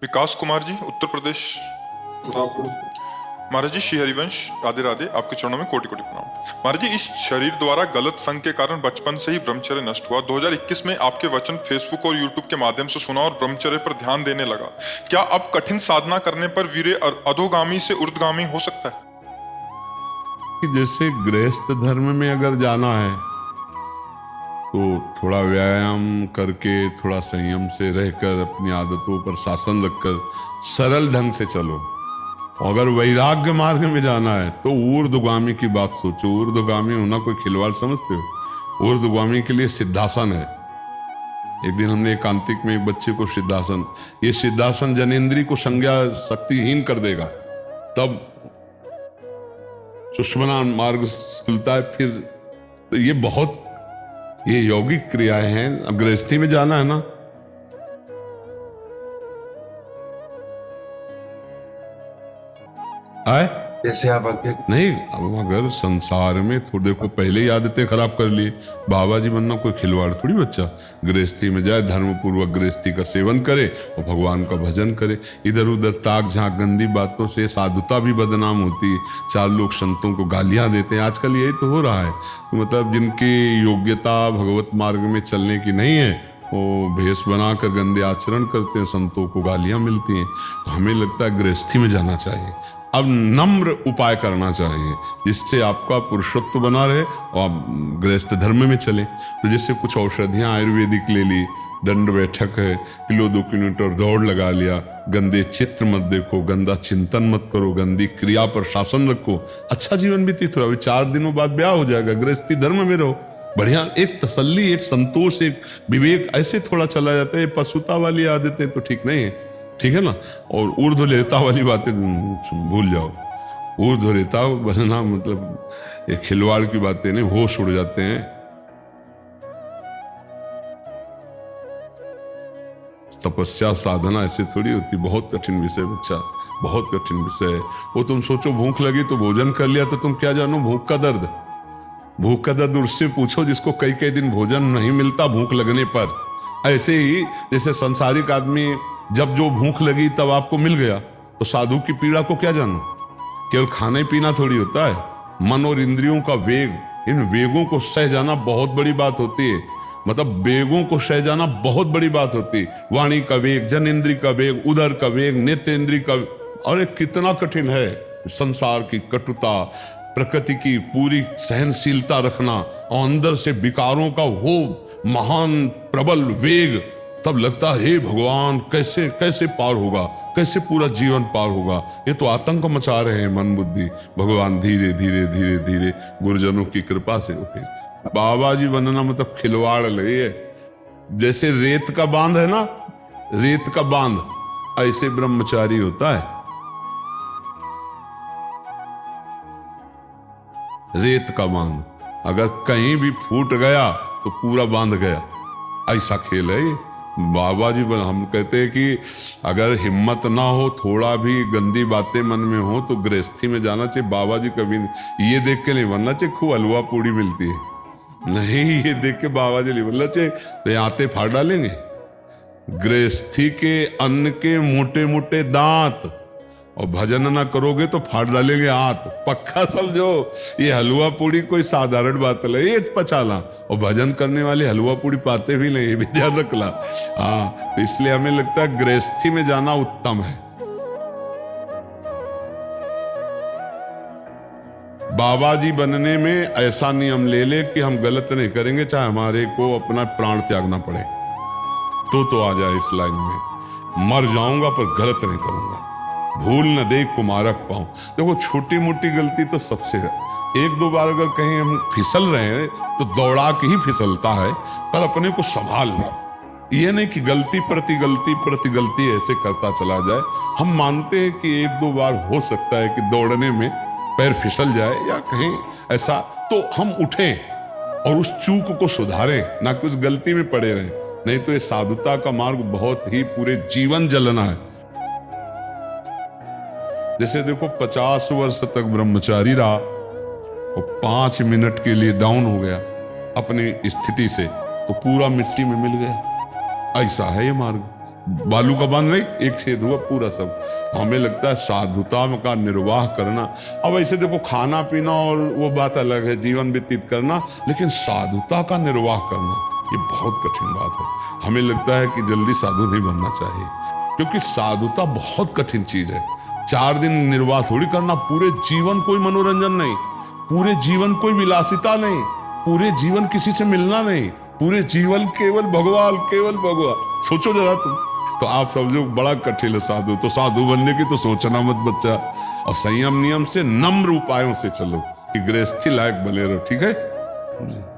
विकास कुमार जी, उत्तर प्रदेश। महाराज जी, श्री हरिवंश, राधे राधे। आपके चरणों में कोटि कोटि प्रणाम। महाराज जी, इस शरीर द्वारा गलत संग के कारण बचपन से ही ब्रह्मचर्य नष्ट हुआ। 2021 में आपके वचन फेसबुक और यूट्यूब के माध्यम से सुना और ब्रह्मचर्य पर ध्यान देने लगा। क्या अब कठिन साधना करने पर वीर्य अधोगामी से ऊर्ध्वगामी हो सकता है? जैसे गृहस्थ धर्म में अगर जाना है तो थोड़ा व्यायाम करके, थोड़ा संयम से रहकर, अपनी आदतों पर शासन रखकर सरल ढंग से चलो। अगर वैराग्य मार्ग में जाना है तो ऊर्ध्वगामी की बात सोचो। ऊर्ध्वगामी होना कोई खिलवाड़ समझते हो? ऊर्ध्वगामी के लिए सिद्धासन है। एक दिन हमने एकांतिक में एक बच्चे को सिद्धासन, ये सिद्धासन जनेंद्री को संज्ञा शक्तिहीन कर देगा, तब सुषमना मार्ग खुलता है। फिर तो ये यौगिक क्रियाएं हैं। अब गृहस्थी में जाना है ना, आए जैसे आप आगे नहीं। अब अगर संसार में थोड़ी, देखो पहले ही आदतें खराब कर ली, बाबा जी बनना कोई खिलवाड़ थोड़ी। बच्चा गृहस्थी में जाए, धर्म पूर्वक गृहस्थी का सेवन करे और भगवान का भजन करे। इधर उधर ताक झांक गंदी बातों से साधुता भी बदनाम होती है। चार लोग संतों को गालियां देते हैं। आजकल यही तो हो रहा है। मतलब जिनकी योग्यता भगवत मार्ग में चलने की नहीं है, वो भेष बनाकर गंदे आचरण करते हैं, संतों को गालियां मिलती हैं। तो हमें लगता है गृहस्थी में जाना चाहिए। अब नम्र उपाय करना चाहिए जिससे आपका पुरुषत्व बना रहे और आप गृहस्थ धर्म में चलें। तो जैसे कुछ औषधियाँ आयुर्वेदिक ले ली, दंड बैठक है, किलो 2 किलोमीटर दौड़ लगा लिया, गंदे चित्र मत देखो, गंदा चिंतन मत करो, गंदी क्रिया पर शासन रखो, अच्छा जीवन व्यतीत हो। अभी 4 दिनों बाद ब्याह हो जाएगा, गृहस्थी धर्म में रहो, बढ़िया। एक तसल्ली, एक संतोष, एक विवेक ऐसे थोड़ा चला जाता है। पशुता वाली आदतें तो ठीक नहीं है, ठीक है ना। और ऊर्ध्वरेता वाली बातें भूल जाओ। ऊर्ध्वरेता बनना मतलब ये खिलवाड़ की बातें नहीं, होश उड़ जाते हैं। तपस्या साधना ऐसे थोड़ी होती। बहुत कठिन विषय बच्चा, बहुत कठिन विषय है वो। तुम सोचो भूख लगी तो भोजन कर लिया, तो तुम क्या जानो भूख का दर्द। भूख का दर्द उससे पूछो जिसको कई कई दिन भोजन नहीं मिलता भूख लगने पर। ऐसे ही जैसे सांसारिक आदमी, जब जो भूख लगी तब आपको मिल गया, तो साधु की पीड़ा को क्या जानो। केवल खाने पीना थोड़ी होता है। मन और इंद्रियों का वेग, इन वेगों को सह जाना बहुत बड़ी बात होती है। मतलब वेगों को सह जाना बहुत बड़ी बात होती है। वाणी का वेग, जनेंद्री का वेग, उदर का वेग, नेत्रेंद्री का। अरे कितना कठिन है। संसार की कटुता, प्रकृति की पूरी सहनशीलता रखना और अंदर से विकारों का वो महान प्रबल वेग। तब लगता है हे भगवान, कैसे कैसे पार होगा, कैसे पूरा जीवन पार होगा। ये तो आतंक मचा रहे हैं मन बुद्धि। भगवान धीरे धीरे धीरे धीरे गुरुजनों की कृपा से उठे। बाबा जी बनना मतलब खिलवाड़ ले है। जैसे रेत का बांध है ना, रेत का बांध, ऐसे ब्रह्मचारी होता है। रेत का बांध अगर कहीं भी फूट गया तो पूरा बांध गया, ऐसा खेल है ये। बाबा जी हम कहते हैं कि अगर हिम्मत ना हो, थोड़ा भी गंदी बातें मन में हो, तो गृहस्थी में जाना चाहिए। बाबा जी कभी ये देख के नहीं बनना चाहिए खूब हलवा पूड़ी मिलती है, नहीं ये देख के बाबा जी नहीं बनना चाहिए तो ये आते फाड़ डालेंगे। गृहस्थी के अन्न के मोटे मोटे दांत, और भजन ना करोगे तो फाड़ डालेंगे हाथ, पक्का समझो। ये हलवा पूड़ी कोई साधारण बात नहीं, ये पचाला। और भजन करने वाले हलवा पूड़ी पाते भी नहीं, ये भी ध्यान रखला। हाँ, तो इसलिए हमें लगता है गृहस्थी में जाना उत्तम है। बाबा जी बनने में ऐसा नियम ले ले कि हम गलत नहीं करेंगे, चाहे हमारे को अपना प्राण त्यागना पड़े तो आ जाए इस लाइन में। मर जाऊंगा पर गलत नहीं करूंगा, भूल न दे कुमारक पाऊं। देखो छोटी मोटी गलती तो सबसे है। 1-2 बार अगर कहीं हम फिसल रहे हैं तो दौड़ा के ही फिसलता है, पर अपने को संभाल लें। ये नहीं कि गलती प्रति गलती ऐसे करता चला जाए। हम मानते हैं कि 1-2 बार हो सकता है कि दौड़ने में पैर फिसल जाए या कहीं ऐसा, तो हम उठें और उस चूक को सुधारें, ना कि उस गलती में पड़े रहें। नहीं तो ये साधुता का मार्ग बहुत ही पूरे जीवन जलना है। जैसे देखो 50 वर्ष तक ब्रह्मचारी रहा और 5 मिनट के लिए डाउन हो गया अपनी स्थिति से, तो पूरा मिट्टी में मिल गया। ऐसा है ये मार्ग। बालू का बांध नहीं, एक छेद हुआ पूरा सब। हमें लगता है साधुता का निर्वाह करना, अब ऐसे देखो खाना पीना और वो बात अलग है, जीवन व्यतीत करना, लेकिन साधुता का निर्वाह करना ये बहुत कठिन बात है। हमें लगता है कि जल्दी साधु नहीं बनना चाहिए, क्योंकि साधुता बहुत कठिन चीज है। 4 दिन निर्वाह थोड़ी करना, पूरे जीवन कोई मनोरंजन नहीं, पूरे जीवन कोई विलासिता नहीं, पूरे जीवन किसी से मिलना नहीं, पूरे जीवन केवल भगवान, केवल भगवान। सोचो जरा तुम, तो आप समझो बड़ा कठिन है साधु। तो साधु बनने की तो सोचना मत बच्चा, और संयम नियम से नम्र उपायों से चलो कि गृहस्थी लायक बने रहो, ठीक है।